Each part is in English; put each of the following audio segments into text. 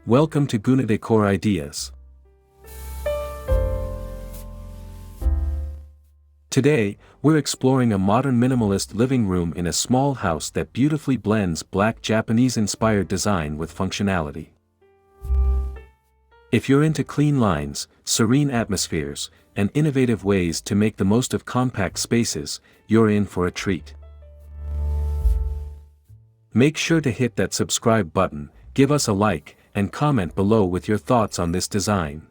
Welcome to Decor Ideas. Today, we're exploring a modern minimalist living room in a small house that beautifully blends Black Japanese-inspired design with functionality. If you're into clean lines, serene atmospheres, and innovative ways to make the most of compact spaces, you're in for a treat. Make sure to hit that subscribe button, give us a like, and comment below with your thoughts on this design.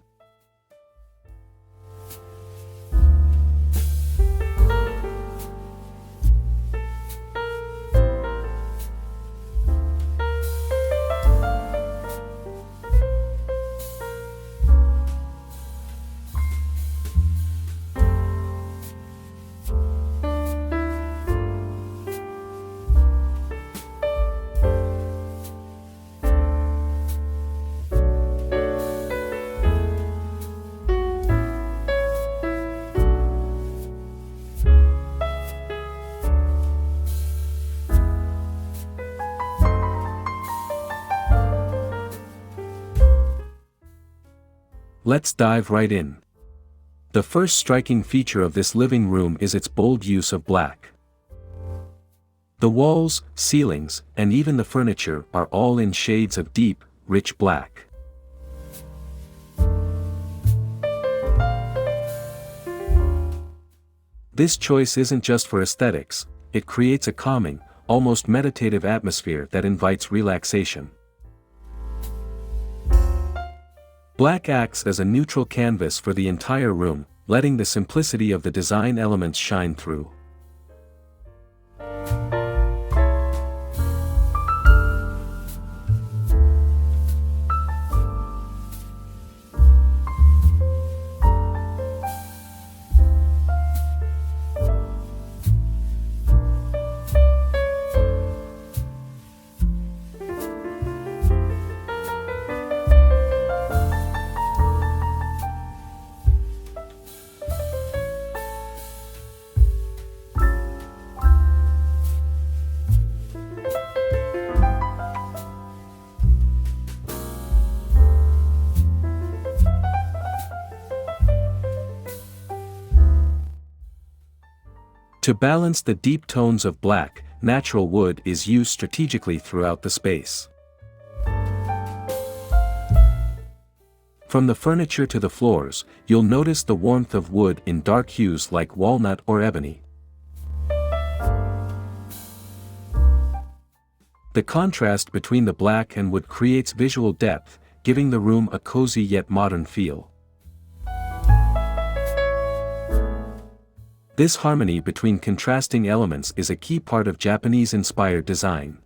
Let's dive right in. The first striking feature of this living room is its bold use of black. The walls, ceilings, and even the furniture are all in shades of deep, rich black. This choice isn't just for aesthetics, it creates a calming, almost meditative atmosphere that invites relaxation. Black acts as a neutral canvas for the entire room, letting the simplicity of the design elements shine through. To balance the deep tones of black, natural wood is used strategically throughout the space. From the furniture to the floors, you'll notice the warmth of wood in dark hues like walnut or ebony. The contrast between the black and wood creates visual depth, giving the room a cozy yet modern feel. This harmony between contrasting elements is a key part of Japanese-inspired design.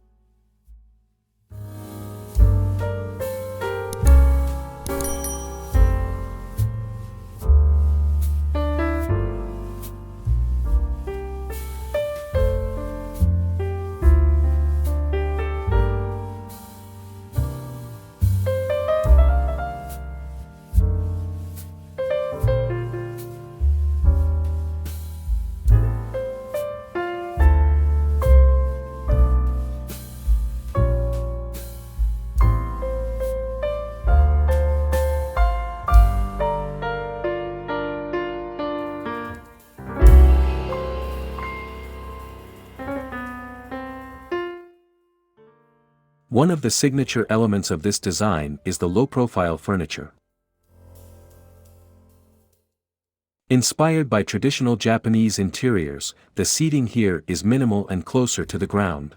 One of the signature elements of this design is the low-profile furniture. Inspired by traditional Japanese interiors, the seating here is minimal and closer to the ground.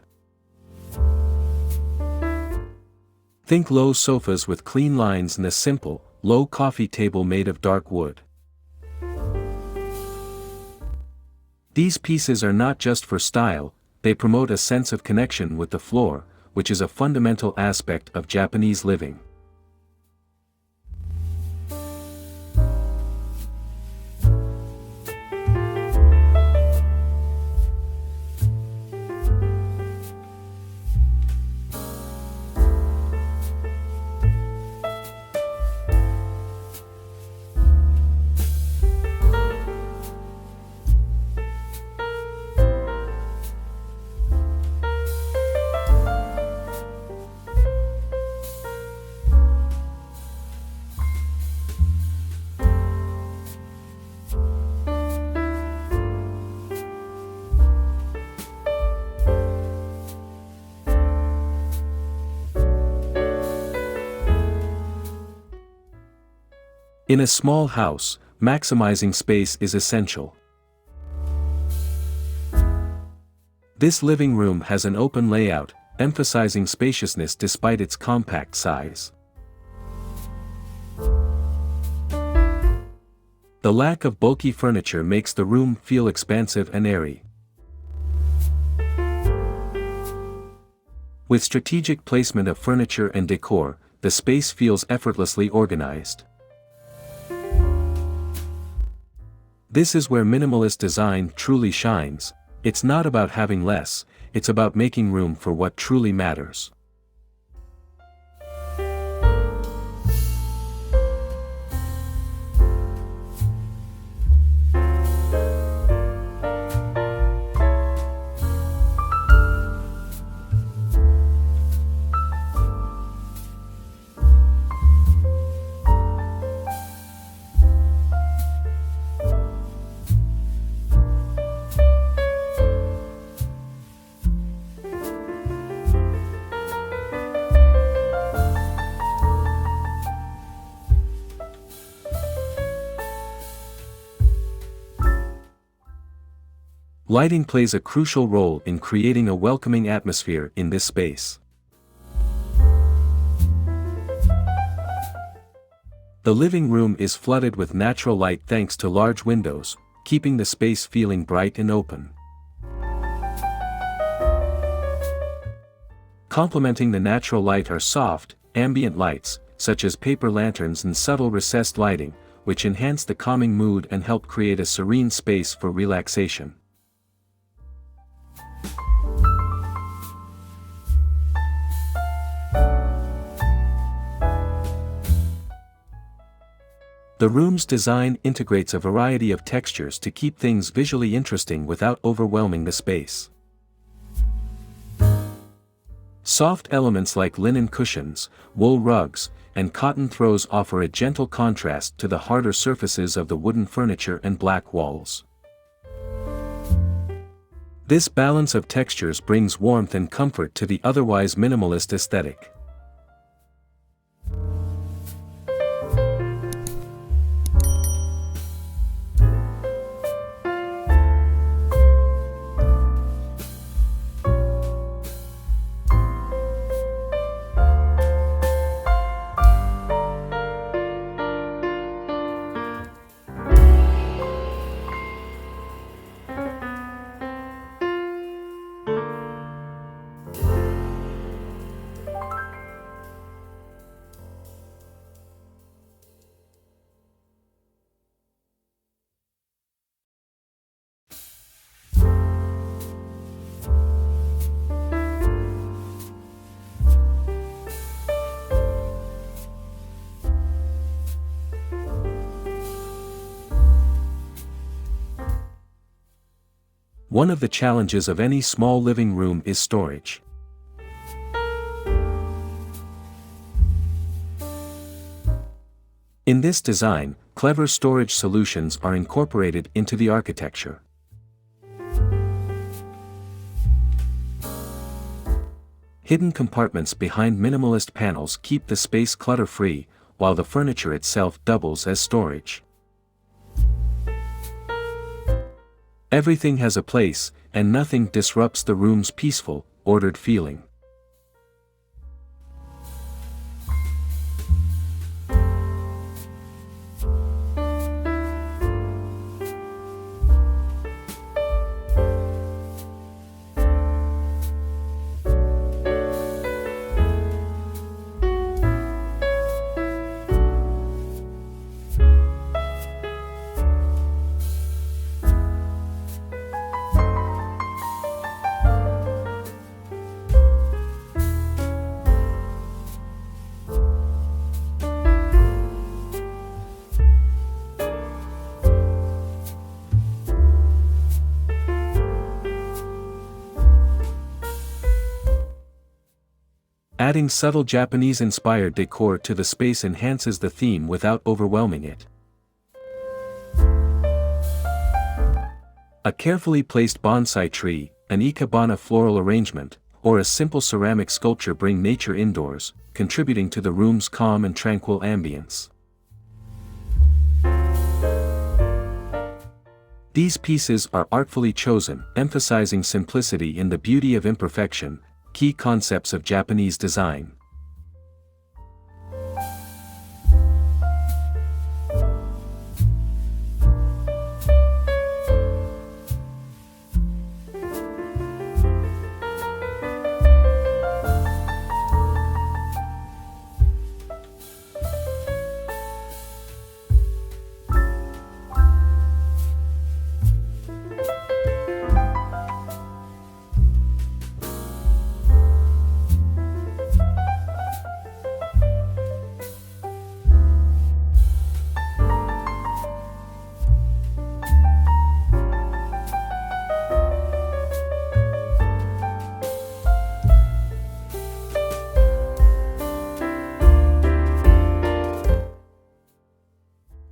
Think low sofas with clean lines and a simple, low coffee table made of dark wood. These pieces are not just for style, they promote a sense of connection with the floor, which is a fundamental aspect of Japanese living. In a small house, maximizing space is essential. This living room has an open layout, emphasizing spaciousness despite its compact size. The lack of bulky furniture makes the room feel expansive and airy. With strategic placement of furniture and decor, the space feels effortlessly organized. This is where minimalist design truly shines. It's not about having less, it's about making room for what truly matters. Lighting plays a crucial role in creating a welcoming atmosphere in this space. The living room is flooded with natural light thanks to large windows, keeping the space feeling bright and open. Complementing the natural light are soft, ambient lights, such as paper lanterns and subtle recessed lighting, which enhance the calming mood and help create a serene space for relaxation. The room's design integrates a variety of textures to keep things visually interesting without overwhelming the space. Soft elements like linen cushions, wool rugs, and cotton throws offer a gentle contrast to the harder surfaces of the wooden furniture and black walls. This balance of textures brings warmth and comfort to the otherwise minimalist aesthetic. One of the challenges of any small living room is storage. In this design, clever storage solutions are incorporated into the architecture. Hidden compartments behind minimalist panels keep the space clutter-free, while the furniture itself doubles as storage. Everything has a place, and nothing disrupts the room's peaceful, ordered feeling. Adding subtle Japanese-inspired decor to the space enhances the theme without overwhelming it. A carefully placed bonsai tree, an ikebana floral arrangement, or a simple ceramic sculpture bring nature indoors, contributing to the room's calm and tranquil ambience. These pieces are artfully chosen, emphasizing simplicity in the beauty of imperfection, key concepts of Japanese design.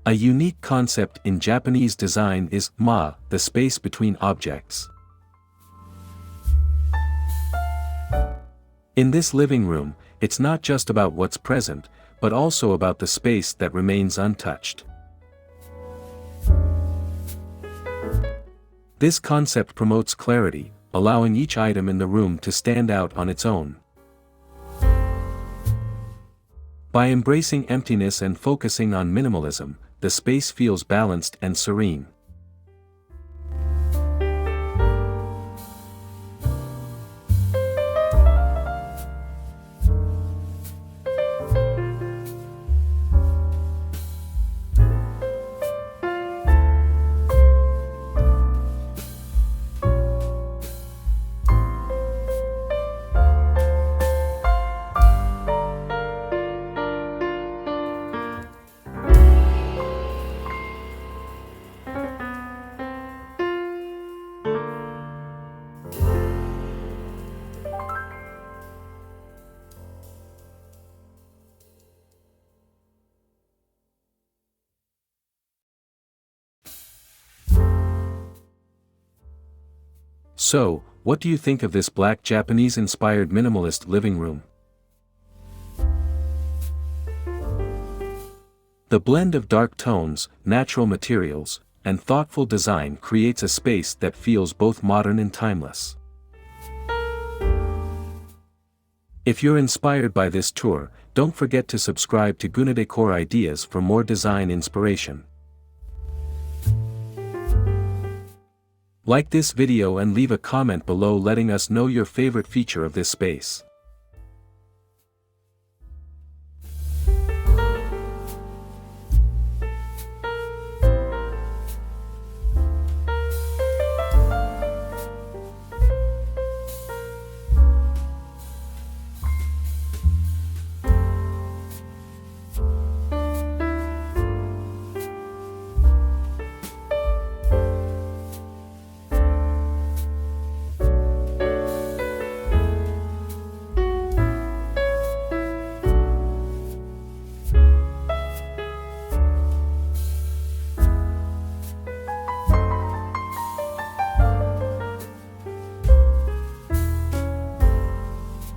A unique concept in Japanese design is the space between objects. In this living room, it's not just about what's present, but also about the space that remains untouched. This concept promotes clarity, allowing each item in the room to stand out on its own. By embracing emptiness and focusing on minimalism, the space feels balanced and serene. So, what do you think of this black Japanese-inspired minimalist living room? The blend of dark tones, natural materials, and thoughtful design creates a space that feels both modern and timeless. If you're inspired by this tour, don't forget to subscribe to Decor Ideas for more design inspiration. Like this video and leave a comment below letting us know your favorite feature of this space.